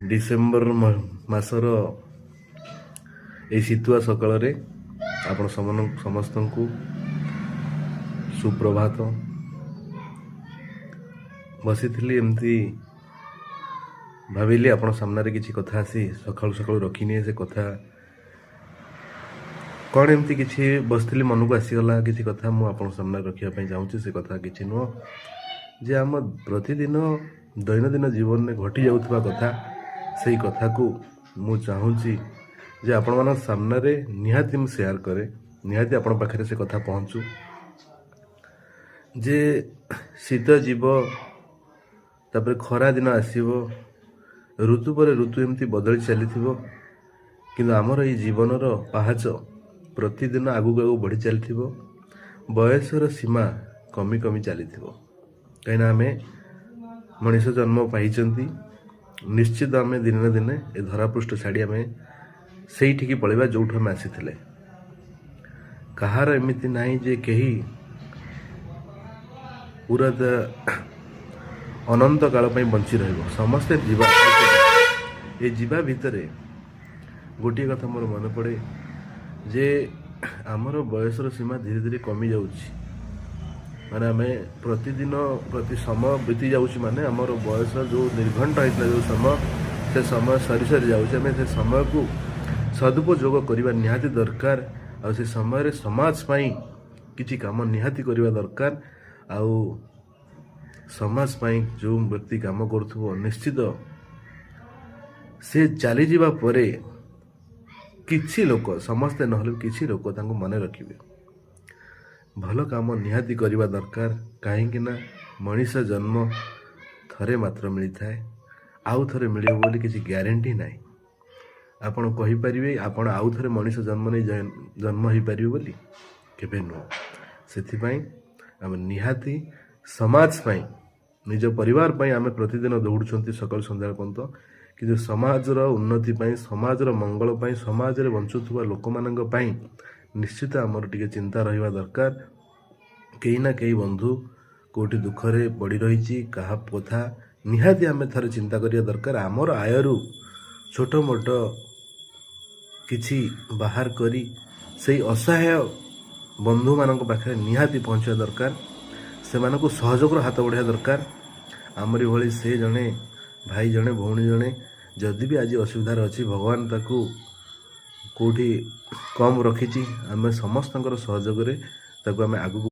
December मासर ए शीतुआ सकाल आपण समस्त को सुप्रभात। बसी थी एमती भाविली आपण सामने किसी कथा आसी सकाळु सकाळु रखिनी से कथा कौन एमती किसी बसली मन को आसीगला किसी कथा मुझे सामने रखापी चाहूँगी। से कथा किसी नुह जे आम प्रतिदिन दैनंदिन जीवन में घटी जाऊा कथा से कथा को मु चाहूँगी जे आपण मान सामने निहाती मु शेयर करे निहाती आपण पाखे से कथा पहुँचू। जे शीत जीव तापर खरा दिन आसब ऋतु पर ऋतु एमती बदली चली कि आमर ये जीवन पहाच प्रतिदिन आगू आगू बढ़ी चली बयसर सीमा कमी कमी चली कहीं आम मनीष जन्म पाई निश्चित आम दिन दिने ए धरापृष्ठ छाड़ी आम से पलैबा जो आम आसी कहार एमती ना जे कही पूरा अनंत काल बंची रह समस्ते जीवा ये जीवा भितर गोटे कथा मोर मन पड़े जे आमर बयसर सीमा धीरे धीरे कमी जाऊँगी माने आम प्रतिदिन प्रति समय बीती जाऊँगी माने आमर बयस जो निर्घंट होता जो समय से समय सरी सरी जाऊँगी आम से समय को सदुपयोग करने निहाती दरकार आ से समय समाज पाई किसी काम निहाती करने दरकार आउ समाज पाई जो व्यक्ति काम करुथबो निश्चित से चली जावा परे किछि लोक समस्ते नहले किछि लोक तांको मने रखिबे भल काम निहाती करने दरकार कहीं मनीष जन्म थरे मात्र मिलता है आउ थरे मिले बोली किसी ग्यारंटी नहीं आपण कहि परिबे आपण आउ थरे मनीष जन्म नहीं जन्म हो पारिबे बोली केबे नुह सेथि पई आम निहाती समाज पाई निज परिवार पाई आम प्रतिदिन दौड़ुंट सकाल संध्या पर्यंत कि समाजर उन्नति पाई समाजर मंगल पाई समाज रे बंचुवा लोक मानक पाई निश्चित आमर टिके चिंता रहिबा दरकार। कहीं ना कहीं बंधु कोटी दुखरे पड़ी रही कहा कथा निहाती आम थरे चिंता करिया दरकार आमर आयरु छोट मोट किछि बाहर करी से असहाय बंधु मानक पाखे निहाती पहुँचा दरकार से मानक सहयोग हाथ बढ़ाया दरकार आमरी भली से जड़े भाई जड़े भौणी जड़े जदि भी आज असुविधार अच्छी भगवान ताकू कोठी कम रखी आम समस्त सहयोग आगे